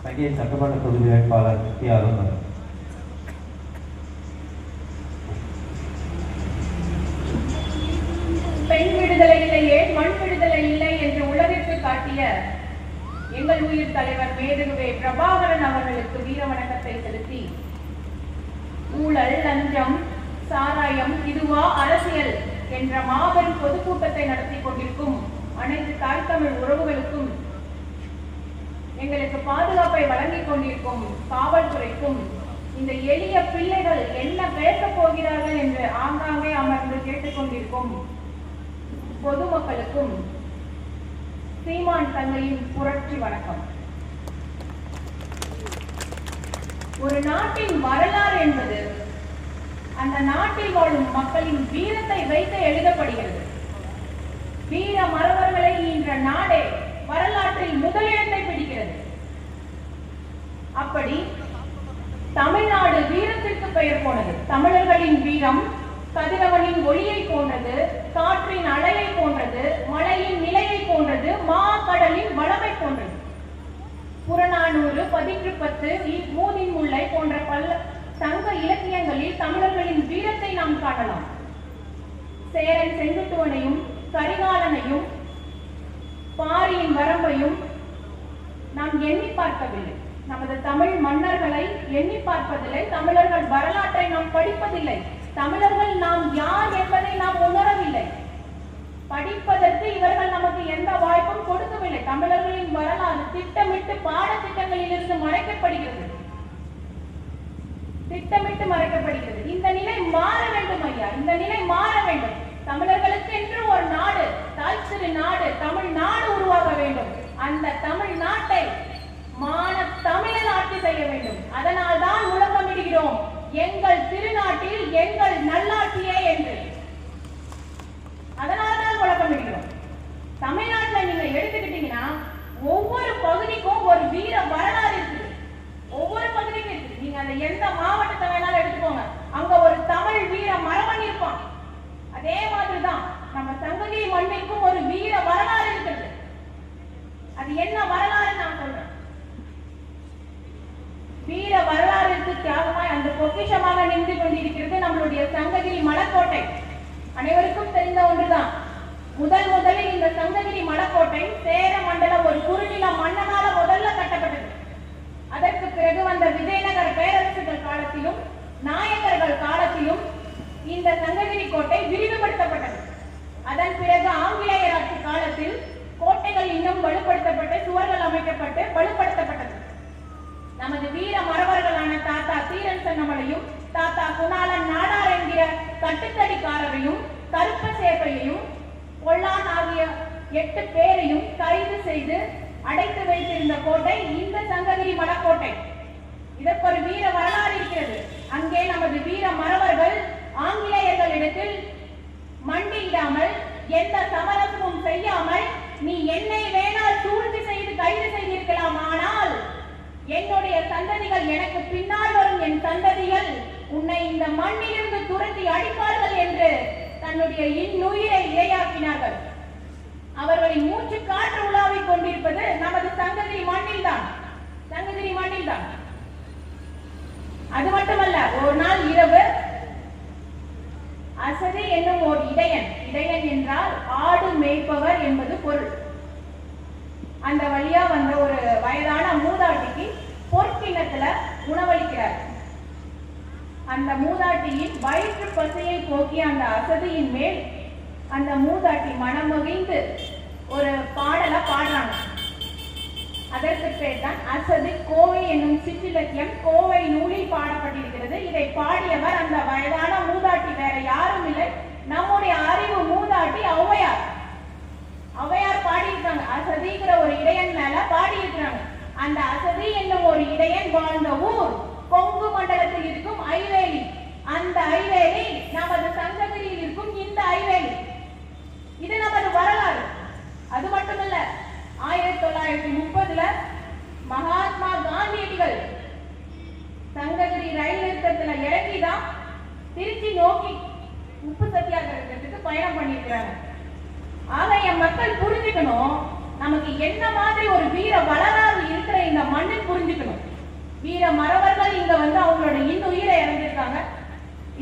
சங்கிய சட்டமன்ற தொகுதி வேட்பாளர் டி. அருண். பெண் விடுதலை இல்லையே மண் விடுதலை இல்லை என்று உலகிற்கு காட்டிய எங்கள் உயிர் தலைவர் மேதகுவே பிரபாகரன் அவர்களுக்கு வீர வணக்கத்தை செலுத்தி, ஊழல், லஞ்சம், சாராயம் இதுவா அரசியல் என்ற மாபெரும் பொதுக்கூட்டத்தை நடத்தி கொண்டிருக்கும் அனைத்து தாய் தமிழ் உறவுகளுக்கும், எங்களுக்கு பாதுகாப்பை வழங்கிக் கொண்டிருக்கும் காவல்துறைக்கும், இந்த எளிய பிள்ளைகள் என்ன பேசப் போகிறார்கள் என்று ஆங்காங்கே அமர்ந்து கேட்டுக்கொண்டிருக்கும் பொதுமக்களுக்கும் சீமான் தங்கையின் புரட்சி வணக்கம். ஒரு நாட்டின் வரலாறு என்பது அந்த நாட்டில் வாழும் மக்களின் வீரத்தை வைத்து எழுதப்படுகிறது. வீர மறவர்களை ஈன்ற நாடே வரலாற்றில் முதலிடத்தை பிடிக்கிறது. அப்படி தமிழ்நாடு வீரத்திற்கு பெயர் போனது. தமிழர்களின் வீரம் கதிரவனின் ஒளியை போன்றது, காற்றின் அலையை போன்றது, மழையின் நிலையை போன்றது, மாக்கடலின் வளமை போன்றது. புறநானூறு, பதிற்றுப்பத்து, மூதின் முல்லை போன்ற பல சங்க இலக்கியங்களில் தமிழர்களின் வீரத்தை நாம் காணலாம். சேரன் செங்குட்டுவனையும் கரிகாலனையும் பாரியின் வரம்பையும் நாம் எண்ணி பார்க்கவில்லை. நமது தமிழ் மன்னர்களை எண்ணி பார்ப்பதில்லை. தமிழர்கள் வரலாற்றை நாம் படிப்பதில்லை. தமிழர்கள் நாம் யார் என்பதை நாம் உணரவில்லை. படிப்பதற்கு இவர்கள் நமக்கு எந்த வாய்ப்பும் கொடுக்கவில்லை. தமிழர்களின் வரலாறு திட்டமிட்டு பாடத்திட்டங்களில் இருந்து மறைக்கப்படுகிறது. இந்த நிலை மாற வேண்டும் ஐயா, இந்த நிலை மாற வேண்டும். தமிழர்களுக்கு என்று ஒரு நாடு, தாய் திரு நாடு, தமிழ்நாடு உருவாக வேண்டும். அந்த தமிழ்நாட்டை தமிழன் ஆட்சி செய்ய வேண்டும். அதனால் தான் முழக்கமிடுகிறோம், எங்கள் திருநாட்டில் எங்கள் நல்லாட்சியே என்று. அதனால்தான் முழக்கமிடுகிறோம். தமிழ்நாட்டில் நீங்க எடுத்துக்கிட்டீங்கன்னா ஒவ்வொரு பகுதிக்கும் ஒரு வீர வரலாறு இருக்குது. ஒவ்வொரு பகுதிக்கும் இருக்கு. நீங்க அந்த எந்த மாவட்டத்தை வேணாலும் எடுத்துக்கோங்க, அங்க ஒரு தமிழ் வீர மரபன் இருப்பான். அதே மாதிரிதான் நம்ம சங்ககிரி மண்ணிற்கும் ஒரு வீர வரலாறு இருக்கிறது. அது என்ன வரலாறு நான் சொல்றேன். வீர வரலாறுக்கு தியாகமாய் அந்த பொக்கிஷமாக நின்று கொண்டிருக்கிறது நம்மளுடைய சங்ககிரி மலைக்கோட்டை. அனைவருக்கும் தெரிந்த ஒன்றுதான். முதலில் இந்த சங்ககிரி மலைக்கோட்டை சேர மண்டலம் ஒரு குறுநில மன்னனால முதல்ல கட்டப்பட்டது. அதற்கு பிறகு வந்த விஜயநகர பேரரசுகள் காலத்திலும் நாயக்கர்கள் காலத்திலும் இந்த சங்ககிரி கோட்டை விரிவுபடுத்தப்பட்டது. அதன் பிறகு ஆங்கிலேயர் ஆட்சி காலத்தில் கோட்டைகள் இன்னும் வலுப்படுத்தப்பட்டு சுவர்கள் அமைக்கப்பட்டு வலுப்படுத்தப்பட்டது. நமது வீர மறவர்களான தாத்தா தீரன் சென்னமலையும் தாத்தா குணாளன் நாடார் என்கிற கட்டுத்தடிக்காரரையும் கருப்ப சேப்பையையும் கொள்ளான் ஆகிய 8 பேரையும் கைது செய்து அடைத்து வைத்திருந்த கோட்டை இந்த சங்ககிரி மலைக்கோட்டை. இதற்கு ஒரு வீர வரலாறு இருக்கிறது. அங்கே நமது வீர மறவர்கள் ஆங்கிலேயர்களிடத்தில் மண்டியிடாமல் எந்த சமரசமும் செய்யாமல், நீ என்னை வேணால் சூழ்ச்சி செய்து கைது செய்திருக்கலாம், ஆனால் என்னுடைய சந்ததிகள், எனக்கு பின்னால் வரும் என் சந்ததிகள் உன்னை இந்த மண்ணிலிருந்து துரத்தி அடிப்பார்கள் என்று தன்னுடைய இன்னுயிரை இரையாக்கினார்கள். அவர்களின் மூச்சு காற்று உலாவிக் கொண்டிருப்பது நமது சங்ககிரி மண்ணில்தான். அது மட்டுமல்ல, ஒரு நாள் இரவு அசதி என்னும் ஒரு இடையன் என்றால் ஆடு மேய்ப்பவர் என்பது பொருள். அந்த வழியா வந்த ஒரு வயதான மூதாட்டிக்கு பொற்கிண்ணத்துல உணவளிக்கிறார். அந்த மூதாட்டியின் வயிற்று பசியை போக்கிய அந்த அசதியின் மேல் அந்த மூதாட்டி மனமகிழ்ந்து ஒரு பாடலை பாடுறாங்க. அதற்கு பேர் தான் அசதி கோவை என்னும் சிற்றிலக்கியம் கோவை நூலில் பாடப்பட்டிருக்கிறது. இதை பாடியவர் அந்த வயதான மூதாட்டி வேற யாரும் இல்லை, நம்முடைய அறிவு மூதாட்டி ஔவையார். பாடியிருக்காங்க. அசதிங்கிற ஒரு இடையன் மேல பாடியிருக்கிறாங்க. அந்த அசதி என்னும் ஒரு இடையன் வாழ்ந்த ஊர் கொங்கு மண்டலத்தில் இருக்கும் ஐவேலி. அந்த ஐவேலி நமது சங்ககிரியில் இருக்கும் இந்த ஐவேலி. இது நமது வரலாறு. அது மட்டுமல்ல, 1930 மகாத்மா காந்தியடிகள் சங்ககிரி ரயில் நிறுத்தத்துல இறங்கிதான் திருச்சி நோக்கி உப்பு சத்தியாகிரகத்துக்கு பயணம் பண்ணியிருக்கிறாங்க. ஆக என் மக்கள் புரிஞ்சுக்கணும், நமக்கு என்ன மாதிரி ஒரு வீர வரலாறு இருக்கிற இந்த மண்ணில் புரிஞ்சுக்கணும்.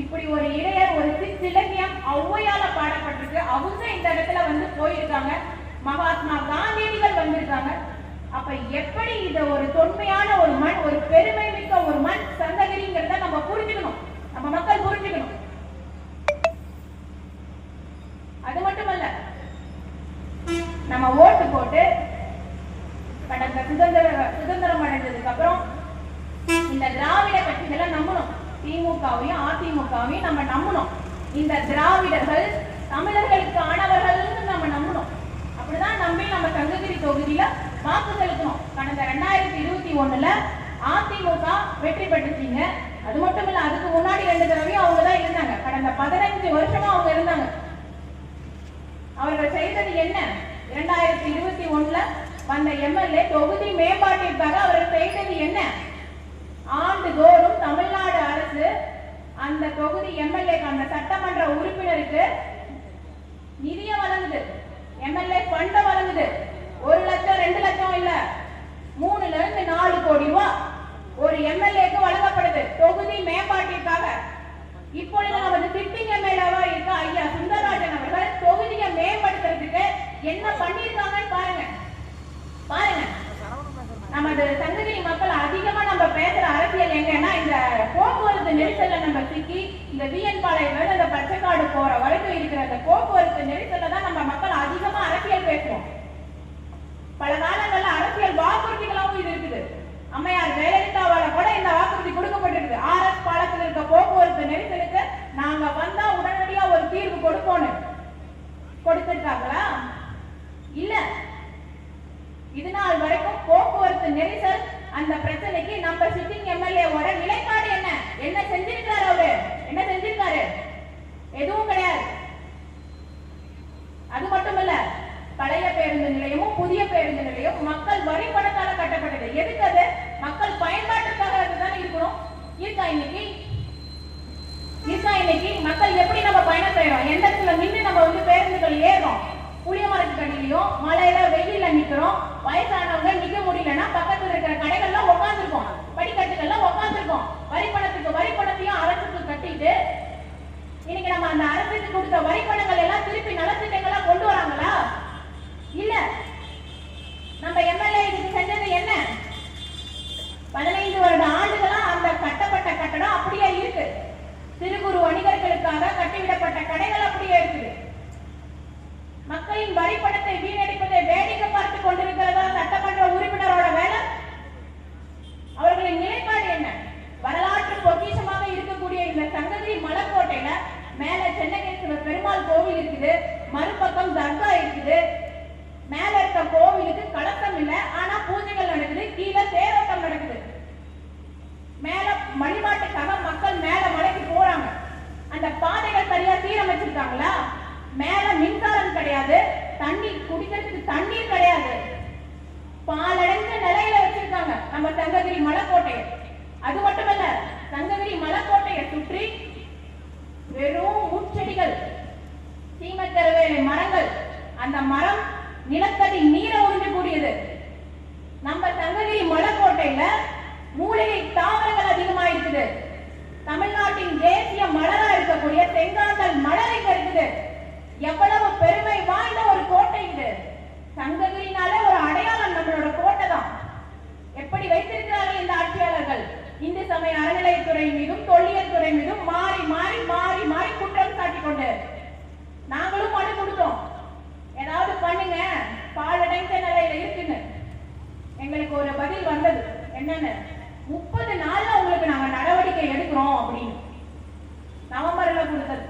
இப்படி ஒரு இடையர், ஒரு சிற்றிலக்கியம் ஔவையால பாடப்பட்டிருக்கு. அவங்க இந்த இடத்துல வந்து போயிருக்காங்க. மகாத்மா காந்தியடிகள் வந்திருக்காங்க. அப்ப எப்படி இத ஒரு தொன்மையான ஒரு மண், ஒரு பெருமை மிக்க ஒரு மண் சங்ககிரிங்கிறத நம்ம புரிஞ்சுக்கணும், நம்ம மக்கள் புரிஞ்சுக்கணும். அது மட்டுமல்ல, நம்ம ஓட்டு போட்டு கடந்த சுதந்திரம் அடைஞ்சதுக்கு அப்புறம் இந்த திராவிட கட்சிகளை நம்பணும். திமுகவையும் அதிமுகவையும் நம்ம நம்பணும். இந்த திராவிடர்கள் தமிழர்களுக்கு ஆனவர்கள் நம்ம நம்பணும். அப்படிதான் நம்பி நம்ம சங்ககிரி தொகுதியில வாக்கு செலுத்தணும். கடந்த 2021ல அதிமுக வெற்றி பெற்றுச்சீங்க. அது மட்டும் இல்ல, அதுக்கு முன்னாடி 2 தடவையும் அவங்க தான் இருந்தாங்க. கடந்த 15 வருஷமா அவங்க இருந்தாங்க. அவர்கள் செய்தது என்ன? 2021ல வந்த எம்எல்ஏ தொகுதி மேம்பாட்டிற்காக அவர்கள் செய்தது என்ன? ஆண்டுதோறும் தமிழ்நாடு அரசு அந்த தொகுதி எம்எல்ஏக்கு, அந்த சட்டமன்ற உறுப்பினருக்கு நிதிய வழங்குது, எம்எல்ஏ ஃபண்ட வழங்குது. 1 லட்சம் 2 லட்சம் இல்ல, 3ல இருந்து 4 கோடி ரூபாய் ஒரு எம்எல்ஏக்கு வழங்கப்படுது தொகுதி மேம்பாட்டிற்காக. இப்பொழுது நமது சிட்டிங் எம்எல்ஏவா இருக்க ஐயா சுந்தரராஜன் அவர்கள் தொகுதியை மேம்படுத்துறதுக்கு என்ன பண்ணிருக்காங்கன்னு பாருங்க. நமது சங்ககிரி மக்கள் அதிகமா நம்ம பேசுற அரசியல் எங்கன்னா, இந்த போக்குவரத்து நெரிசல்ல நம்ம சிக்கி, இந்த விஎன் பாளையம் இந்த பச்சைக்காடு போற வரைக்கும் இருக்கிற அந்த போக்குவரத்து நெரிசல்ல தான் நம்ம மக்கள் அதிகமா அரசியல் பேசுவோம். பல காலங்கள்ல அரசியல் வாக்குறுதிகளாகவும் இது இருக்குது. அம்மையார் ஜெயலலிதாவால கூட இந்த வாக்குறுதி கொடுக்கப்பட்டிருக்கு. ஆர்எஸ் பாலத்தில் இருக்க போக்குவரத்து நெரிசலுக்கு நாங்க வந்தா உடனடியா ஒரு தீர்வு கொடுப்போம். கொடுத்திருக்காங்களா? இல்ல. இது நாள் வரைக்கும் போக்குவரத்து நெரிசல் அந்த பிரச்சனைக்கு நம்ம சிட்டிங் எம்எல்ஏவோட நிலைப்பாடு என்ன? என்ன செஞ்சிருக்காரு அவரு? என்ன செஞ்சிருக்காரு? எதுவும் கிடையாது. அது மட்டுமல்ல, பழைய பேருந்து நிலையமும் புதிய பேருந்து நிலையம் மக்கள் வரி பணத்தால கட்டப்பட்டது. எதுக்கு? அது மக்கள் பயன்பாட்டுக்காக அதுதான் இருக்கணும். இருக்கா இன்னைக்கு? மக்கள் எப்படி நம்ம பயணம் செய்யறோம்? எந்த இடத்துல நின்று நம்ம வந்து பேருந்துகள் ஏறோம்? புளிய மரத்துக்கடியிலையும் மழையில வெயில நிக்கிறோம். வயசானவங்க நிக்க முடியலன்னா பக்கத்துல இருக்கிற கடைகள்லாம் உட்காந்துருக்கோம், படிக்கட்டுகள்லாம் உட்காந்துருக்கோம். வரி பணத்தையும் அரசுக்கு கட்டிட்டு இன்னைக்கு நம்ம அந்த அரசுக்கு கொடுத்த வரி பணங்கள் எல்லாம் திருப்பி நலத்திட்டங்களா கொண்டு வராங்களா? இல்ல. நம்ம எம்எல்ஏ இதுக்கு செஞ்சது என்ன? 15 வருட ஆண்டுகளா அந்த கட்டப்பட்ட கட்டடம் அப்படியே இருக்கு. சிறு குறு வணிகர்களுக்காக கட்டிவிடப்பட்ட கடைகள் அப்படியே இருக்குது. மக்களின் வரி பணத்தை வீணடிப்பதை வேடிக்கை பார்த்து கொண்டிருக்கிறதா சட்டமன்ற உறுப்பினரோட வேலை? அவர்களின் நிலைப்பாடு என்ன? வரலாற்று பொக்கிஷமாக இருக்கக்கூடிய இந்த சங்ககிரி மலைக்கோட்டையில மேல சென்னகேஸ்வர பெருமாள் கோவில் இருக்குது, மறுபக்கம் தர்கா இருக்குது. மேல இருக்க கோவிலுக்கு கலசம் இல்ல, ஆனா பூஜைகள் நடக்குது. கீழே தேரோட்டம் நடக்குது. மேல வழிபாட்டுக்காக மக்கள் மேல மலைக்கு போறாங்க. அந்த பாதைகள் சரியா சீரமைச்சிருக்காங்களா? மேல மின்சாரம் கிடையாது, தண்ணீர் குடிக்கிறதுக்கு தண்ணீர் கிடையாது. பாலடைஞ்ச நிலையில வச்சிருக்காங்க நம்ம சங்ககிரி மலைக்கோட்டையை. அது மட்டுமல்ல, சங்ககிரி மலைக்கோட்டையை சுற்றி வெறும் முட்செடிகள், சீமக்கருவேலை மரங்கள். அந்த மரம் நிலத்தடி நீரை உறிஞ்சக்கூடியது. நம்ம சங்ககிரி மலைக்கோட்டையில மூலிகை தாவரங்கள் அதிகமா இருக்குது. தமிழ்நாட்டின் தேசிய மலரா இருக்கக்கூடிய செங்காந்தல் மலர் இங்க இருக்குது. எவ்வளவு பெருமை வாய்ந்த ஒரு கோட்டை இது. சங்ககிரினாலே ஒரு அடையாளம் நம்மளோட கோட்டை தான். எப்படி வைத்திருக்கிறார்கள் இந்த ஆட்சியாளர்கள்? இந்து சமய அறநிலையத்துறை மீதும் தொல்லியல் துறை மீதும் மாறி மாறி மாறி மாறி குற்றம் சாட்டிக் கொண்டு நாங்களும் மனு கொடுத்தோம். ஏதாவது பண்ணுங்க, பாலடைந்த நிலையில இருக்குன்னு. எங்களுக்கு ஒரு பதில் வந்தது. என்னன்னு? 30 நாள்ல உங்களுக்கு நாங்க நடவடிக்கை எடுக்கிறோம் அப்படின்னு நவம்பர்ல கொடுத்தது.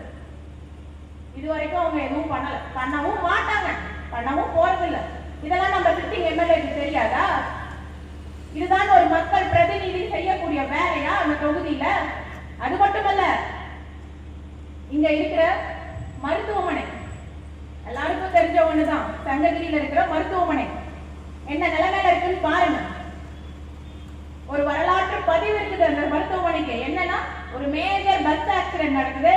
இதுவரைக்கும் அவங்க எதுவும் பண்ணல, பண்ணவும் மாட்டாங்க, பண்ணவும் போறதில்லை. இதெல்லாம் நம்ம சிட்டிங் எம்எல்ஏக்கு தெரியாதா? இதுதான் ஒரு மக்கள் பிரதிநிதி செய்யக்கூடிய வேலையா அந்த தொகுதியில? அது மட்டுமல்ல, இங்க இருக்கிற மருத்துவமனை எல்லாருக்கும் தெரிஞ்ச ஒண்ணுதான். சங்ககிரியில இருக்கிற மருத்துவமனை என்ன நிலைமையில இருக்குன்னு பாருங்க. ஒரு வரலாற்று பதிவு இருக்குது அந்த மருத்துவமனைக்கு. என்னன்னா, ஒரு மேஜர் பஸ் ஆக்சிடென்ட் நடக்குது.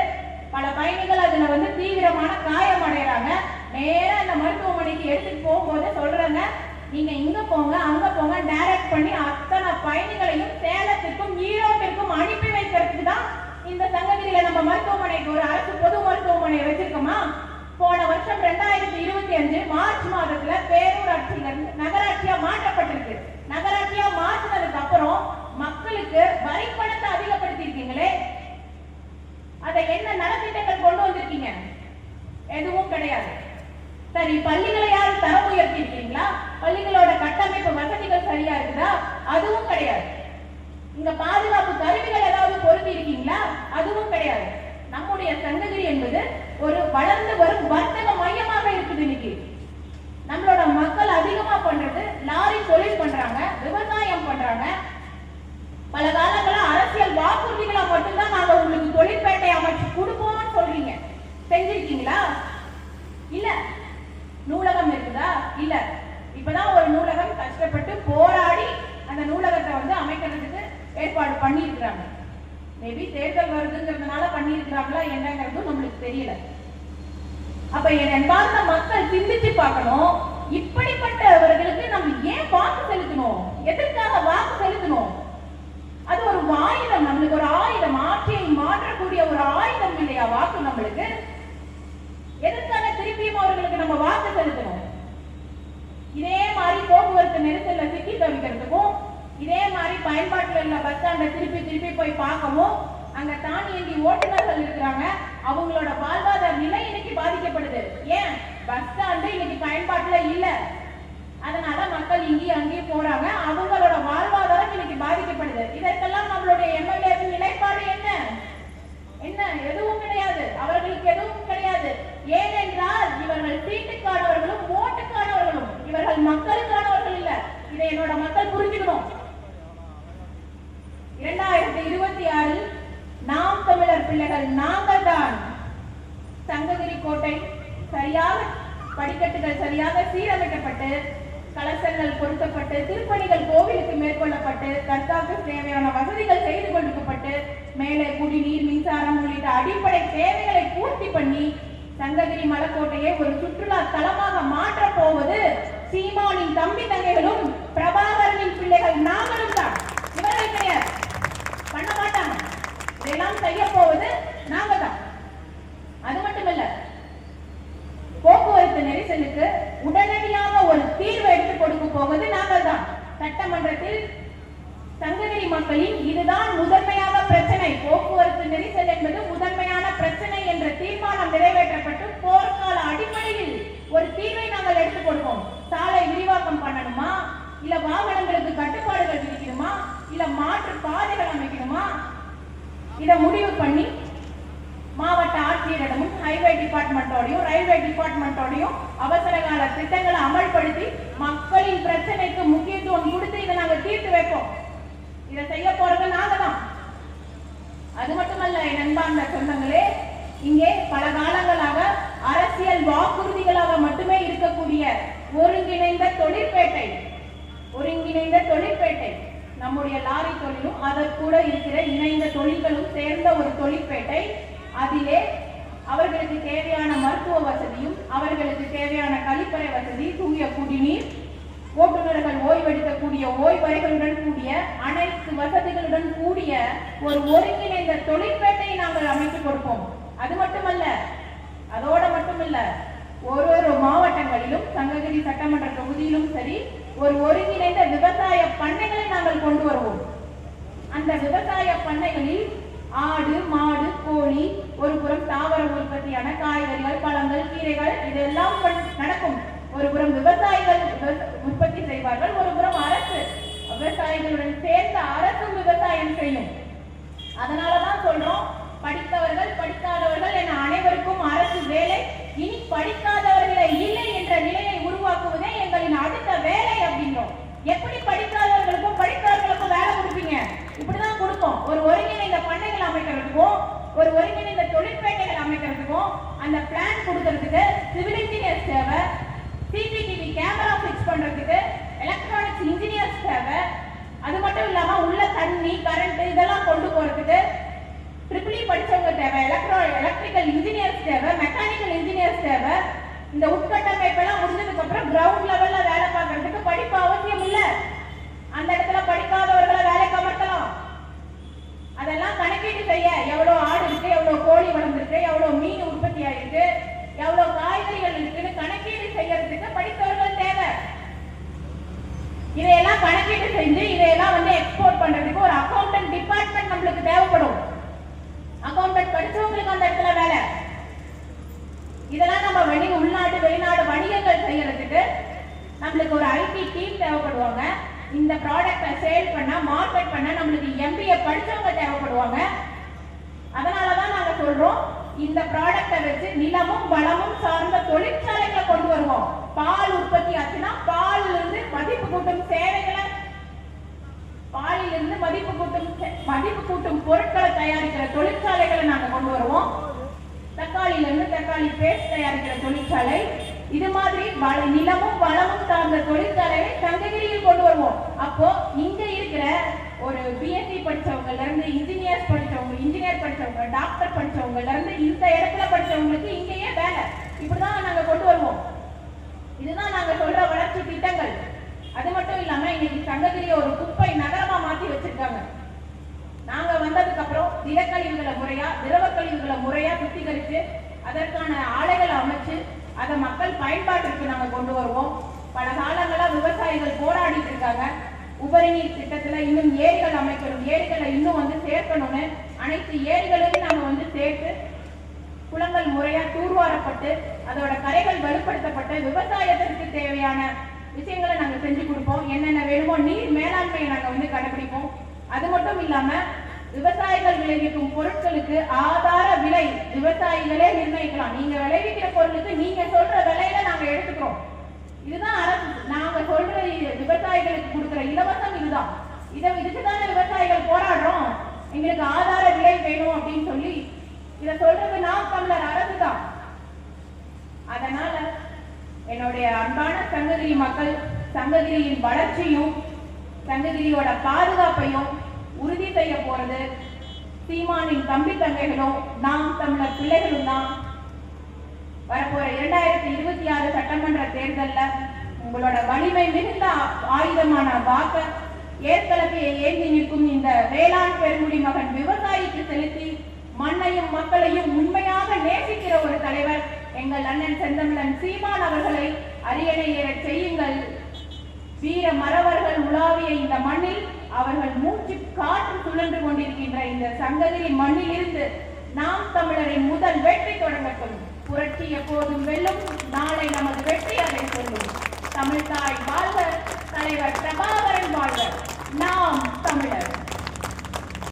பல பயணிகள் அதுல வந்து தீவிரமான காயம் அடைகிறாங்க. நேரா அந்த மருத்துவமனைக்கு எடுத்துட்டு போகும்போது சொல்றாங்க, நீங்க இங்க போங்க அங்க போங்க, டைரக்ட் பண்ணி அத்தனை பயணிகளையும் சேலத்துக்கும் ஈரோட்டிற்கும் அனுப்பி வைக்கிறதுக்கு தான் இந்த சங்ககிரி பகுதியில நம்ம மருத்துவமனைக்கு ஒரு அரசு பொது மருத்துவமனை வச்சிருக்கோமா? போன வருஷம் 2025 மார்ச் மாதத்துல பேரூராட்சியில இருந்து நகராட்சியா மாற்றப்பட்டிருக்கு. நகராட்சியா மாற்றினதுக்கு அப்புறம் மக்களுக்கு வரி பணத்தை அதிகப்படுத்தி இருக்கீங்களே, அதை என்ன நலத்திட்டங்கள் கொண்டு வந்திருக்கீங்க? எதுவும் கிடையாது. சரி, பள்ளிகளை யாரும் தரம் உயர்த்தி இருக்கீங்களா? பள்ளிகளோட கட்டமைப்பு வசதிகள் சரியா இருக்குதா? அதுவும் கிடையாது. இங்க பாதுகாப்பு கருவிகள் ஏதாவது பொருத்தி இருக்கீங்களா? அதுவும் கிடையாது. நம்முடைய சங்ககிரி என்பது ஒரு வளர்ந்து வரும் வர்த்தக மையமாக இருக்குது. இன்னைக்கு நம்மளோட மக்கள் அதிகமா பண்றது லாரி தொழில் பண்றாங்க, விவசாயம் பண்றாங்க. பல காலங்களா அரசியல் வாக்குறுதிகளா மட்டும்தான் நாங்க உங்களுக்கு தொழிற்பேட்டை அமைச்சு கொடுப்போம்னு சொல்றீங்க. செஞ்சிருக்கீங்களா? இல்ல. நூலகம் இருக்குதா? இல்ல. இப்பதான் ஒரு நூலகம் கஷ்டப்பட்டு போராடி அந்த நூலகத்தை அமைக்கிறதுக்கு ஏற்பாடு பண்ணி இருக்கிறாங்க. மேபி தேர்தல் வருதுங்கிறதுனால பண்ணி இருக்கிறாங்களா என்னங்கிறதும் நம்மளுக்கு தெரியல. அப்ப என் அன்பார்ந்த மக்கள் சிந்திச்சு பார்க்கணும், இப்படிப்பட்டவர்களுக்கு நம்ம ஏன் வாக்கு செலுத்தணும்? எதற்காக வாக்கு செலுத்தணும்? அது ஒரு ஆயுதம், நம்மளுக்கு ஒரு ஆயுதம், ஆட்சியை மாற்றக்கூடிய ஒரு ஆயுதம் இல்லையா வாக்கு நம்மளுக்கு? எதற்காக திருப்பியும் அவர்களுக்கு நம்ம வாக்கு செலுத்தணும்? இதே மாதிரி போக்குவரத்து நெரிசல்ல சிக்கி தவிக்கிறதுக்கும், இதே மாதிரி பயன்பாட்டில் உள்ள பஸ் ஸ்டாண்ட திருப்பி போய் பார்க்கவும், அங்க தானியங்கி ஓட்டுநர்கள் இருக்கிறாங்க, அவங்களோட வாழ்வாதார நிலை இன்னைக்கு பாதிக்கப்படுது. ஏன்? பஸ் ஸ்டாண்டு இன்னைக்கு பயன்பாட்டுல இல்ல. அதனால மக்கள் இங்கேயும் அங்கேயும் போறாங்க, அவங்களோட வாழ்வாதாரம் இன்னைக்கு பாதிக்கப்படுது. இதற்கெல்லாம் நம்மளுடைய எம்எல்ஏ நிலைப்பாடு என்ன? எதுவும் கிடையாது. அவர்களுக்கு எதுவும் கிடையாது. ஏனென்றால் இவர்கள் சீட்டுக்கானவர்களும் ஓட்டுக்கானவர்களும், இவர்கள் மக்களுக்கானவர்கள் இல்ல. இதை என்னோட மக்கள் புரிஞ்சுக்கணும். 2026 நாம் தமிழர் பிள்ளைகள் நாங்கள் தான். சங்ககிரி கோட்டை சரியாக படிக்கட்டுகள் சரியாக சீரமைக்கப்பட்டு, கலசங்கள் பொருத்தப்பட்டு, திருப்பணிகள் கோவிலுக்கு மேற்கொள்ளப்பட்டு, தற்காப்பு தேவையான வசதிகள் செய்து கொடுக்கப்பட்டு, மேலே குடிநீர், மின்சாரம் உள்ளிட்ட அடிப்படை தேவைகளை பூர்த்தி பண்ணி சங்ககிரி மலைக்கோட்டையை ஒரு சுற்றுலா தலமாக மாற்ற போவது சீமானின் தம்பி தங்கைகளும் பிரபாகரனின் பிள்ளைகள் நாங்களும் தான். இவர்கள் கிடையாது, பண்ண மாட்டாங்க. இதெல்லாம் செய்ய போவது நாங்க தான். அது மட்டுமல்ல, போக்குவரத்து நெரிசலுக்கு உடனடியாக ஒரு தீர்வு எடுத்து கொடுக்க போவது நாங்கள் தான். சட்டமன்றத்தில் சங்ககிரி மக்களின் இதுதான் முதன்மையான பிரச்சனை, போக்குவரத்து நெரிசல் என்பது முதன்மையான பிரச்சனை என்ற தீர்மானம் நிறைவேற்றப்பட்டு போர்க்கால அடிப்படையில் ஒரு தீர்வை நாங்கள் எடுத்துக் கொடுப்போம். சாலை விரிவாக்கம் பண்ணணுமா, இல்ல வாகனங்களுக்கு கட்டுப்பாடுகள் விதிக்கணுமா, இல்ல மாற்று பாதைகள் அமைக்கணுமா, இதை முடிவு பண்ணி மாவட்ட ஆட்சியரிடமும் ஹைவே டிபார்ட்மெண்டோடையும் ரயில்வே டிபார்ட்மெண்டோடையும் அவசர கால திட்டங்களை அமல்படுத்தி மக்களின் பிரச்சனைக்கு முக்கியத்துவம் கொடுத்து இதை நாங்கள் தீர்த்து வைப்போம். இதை செய்ய போறது நாங்க தான். அது மட்டுமல்ல என் அன்பார்ந்த சொந்தங்களே, இங்கே பல காலங்களாக அரசியல் வாக்குறுதிகளாக மட்டுமே இருக்கக்கூடிய ஒருங்கிணைந்த தொழிற்பேட்டை நம்முடைய லாரி தொழிலும் அதற்கூட இருக்கிற இணைந்த தொழில்களும் சேர்ந்த ஒரு தொழிற்பேட்டை. அதிலே அவர்களுக்கு தேவையான மருத்துவ வசதியும், அவர்களுக்கு தேவையான கழிப்பறை வசதி, தூய குடிநீர், ஓட்டுநர்கள் ஓய்வெடுக்கக்கூடிய ஓய்வறைகளுடன் கூடிய அனைத்து வசதிகளுடன் கூடிய ஒரு ஒருங்கிணைந்த தொழிற்பேட்டையை நாங்கள் அமைத்துக் கொடுப்போம். அது மட்டுமல்ல, அதோட மட்டுமல்ல, ஒரு மாவட்டங்களிலும் சங்ககிரி சட்டமன்ற தொகுதியிலும் சரி ஒரு ஒருங்கிணைந்த விவசாய பண்ணைகளை நாங்கள் கொண்டு வருவோம். அந்த விவசாய பண்ணைகளில் ஆடு, மாடு, கோழி, ஒரு புறம் தாவர உற்பத்தியான காய்கறிகள், பழங்கள், கீரைகள் இதெல்லாம் நடக்கும். ஒரு புறம் விவசாயிகள் உற்பத்தி செய்வார்கள், ஒரு புறம் அரசு விவசாயிகளுடன் சேர்ந்த அரசும் விவசாயம் செய்யும். அதனாலதான் சொல்றோம், படித்தவர்கள் படிக்காதவர்கள் என அனைவருக்கும் அரசு வேலை. இனி படிக்காதவர்களை இல்லை என்ற நிலையை உருவாக்குவதே எங்களின் அடுத்த வேலை அப்படின்றோம். எப்படி படிக்காதவர்களுக்கும் படித்தவர்களுக்கும் வேலை கொடுப்பீங்க? இப்படிதான் கொடுப்போம். ஒரு ஒருங்கிணைந்த பண்ணைகள் அமைக்கிறதுக்கும், ஒரு ஒருங்கிணைந்த தொழிற்பேட்டைகள் அமைக்கிறதுக்கும், அந்த பிளான் கொடுக்கறதுக்கு சிவில் இன்ஜினியர்ஸ் தேவை, சிசிடிவி கேமரா பிக்ஸ் பண்றதுக்கு எலக்ட்ரானிக்ஸ் இன்ஜினியர்ஸ் தேவை. அது மட்டும் இல்லாம உள்ள தண்ணி, கரண்ட் இதெல்லாம் கொண்டு போறதுக்கு ட்ரிபிள் படிச்சவங்க தேவை, எலக்ட்ரிக்கல் இன்ஜினியர்ஸ் தேவை, மெக்கானிக்கல் இன்ஜினியர்ஸ் தேவை. இந்த உட்கட்டமைப்பெல்லாம் முடிஞ்சதுக்கு அப்புறம் கிரவுண்ட் லெவல்ல வேலை பார்க்கறதுக்கு படிப்பு அவசியம் இல்ல. அந்த இடத்துல படிக்காதவர்களை வேலைக்கு அமர்த்தலாம். அதெல்லாம் கணக்கீடு செய்ய எவ்வளவு ஆடு இருக்கு, இதையெல்லாம் கணக்கீடு செஞ்சு இதையெல்லாம் வந்து எக்ஸ்போர்ட் பண்றதுக்கு ஒரு அக்கௌண்டன்ட் டிபார்ட்மெண்ட் நம்மளுக்கு தேவைப்படும். அக்கௌண்டன்ட் படிச்சவங்களுக்கு அந்த இடத்துல வேலை. இதெல்லாம் நம்ம உள்நாட்டு வெளிநாடு வணிகங்கள் செய்யறதுக்கு நம்மளுக்கு ஒரு ஐடி டீம் தேவைப்படுவாங்க. இந்த ப்ராடக்ட்டை சேல் பண்ண மார்க்கெட் பண்ண நம்மளுக்கு எம்பிஏ படிச்சவங்க தேவைப்படுவாங்க. அதனாலதான் நாங்க சொல்றோம், இந்த ப்ராடக்ட்டை வச்சு நிலமும் வளமும் சார்ந்த தொழிற்சாலைகளை கொண்டு வருவோம். பால் உற்பத்தி ஆச்சுன்னா பாலில் இருந்து மதிப்பு கூட்டும் சேவைகளை, பாலில் இருந்து மதிப்பு கூட்டும் பொருட்களை தயாரிக்கிற தொழிற்சாலைகளை நாங்க கொண்டு வருவோம். தக்காளியில இருந்து தக்காளி பேஸ்ட் தயாரிக்கிற தொழிற்சாலை, இது மாதிரி நிலமும் வளமும் சார்ந்த தொழிற்சாலையை சங்ககிரியில் கொண்டு வருவோம். அப்போ இங்க இருக்கிற ஒரு பிஎஸ்சி படிச்சவங்கல இருந்து இன்ஜினியர் படிச்சவங்க, டாக்டர் படிச்சவங்கல இருந்து இந்த இடத்துல படிச்சவங்களுக்கு இங்கேயே வேலை. இப்படிதான் நாங்க கொண்டு வருவோம். இதுதான் நாங்க சொல்ற வளர்ச்சி திட்டங்கள். அது மட்டும் இல்லாம இன்னைக்கு சங்ககிரியை ஒரு குப்பை நகரமா மாத்தி வச்சிருக்காங்க. நாங்க வந்ததுக்கு அப்புறம் திடக்கழிவுகளை முறையா, திரவ கழிவுகளை முறையா சுத்திகரிச்சு அதற்கான ஆலைகளை அமைச்சு அதை மக்கள் பயன்பாட்டிற்கு நாங்க கொண்டு வருவோம். பல காலங்களா விவசாயிகள் போராடிட்டு இருக்காங்க. உபரி நீர் திட்டத்துல இன்னும் ஏரிகள் அமைக்கணும், ஏரிகளை இன்னும் வந்து சேர்க்கணும்னு அனைத்து ஏரிகளையும் நாங்க வந்து சேர்த்து குளங்கள் முறையா தூர்வாரப்பட்டு அதோட கரைகள் வலுப்படுத்தப்பட்டு விவசாயத்திற்கு தேவையான விஷயங்களை நாங்க செஞ்சு கொடுப்போம். என்னென்ன வேணுமோ நீர் மேலாண்மையை நாங்க வந்து கடைபிடிப்போம். அது மட்டும் இல்லாம விவசாயிகள் விளைவிக்கும் பொருட்களுக்கு ஆதார விலை விவசாயிகளே நிர்ணயிக்கலாம். நீங்க விளைவிக்கிற பொருளுக்கு நீங்க சொல்ற விலையில நாங்க எடுத்துக்கிறோம். இதுதான் அரசு. நாங்க சொல்ற விவசாயிகளுக்கு கொடுக்கிற இலவசம் இதுதான். இதுக்குதானே விவசாயிகள் போராடுறோம். எங்களுக்கு ஆதார விலை வேணும் அப்படின்னு சொல்லி இத சொல்றது நாம் தமிழர் அரசு தான். அதனால என்னுடைய அன்பான சங்ககிரி மக்கள் சங்ககிரியின் வளர்ச்சியும் சங்ககிரியோட பாதுகாப்பையும் உறுதி செய்ய போறது சீமானின் தம்பி தங்கைகளும் நாம் தமிழர் பிள்ளைகளும் தான். வரப்போற 2026 சட்டமன்ற தேர்தல்ல உங்களோட வலிமை மிகுந்த ஆயுதமான வாக்க ஏற்கனவே ஏந்தி நிற்கும் இந்த வேளாண் பெருங்குடி மகன் விவசாயிக்கு செலுத்தி மண்ணையும் மக்களையும் உண்மையாக நேசிக்கிற ஒரு தலைவர் எங்கள் அண்ணன் செந்தமிழன் சீமான் அவர்களை அரியணை ஏறச் செய்யுங்கள். வீர மறவர்கள் உலாவிய இந்த மண்ணில் அவர்கள் மூச்சு காற்று சுழன்று கொண்டிருக்கின்ற இந்த சங்ககிரி மண்ணில் இருந்து நாம் தமிழரின் முதல் வெற்றி தொடங்கட்டும். புரட்சி எப்போதும் வெல்லும். நாளை நமது வெற்றி அதை சொல்லும். தமிழ்தாய் வாழ்க, தலைவர் பிரபாகரன் வாழ்க.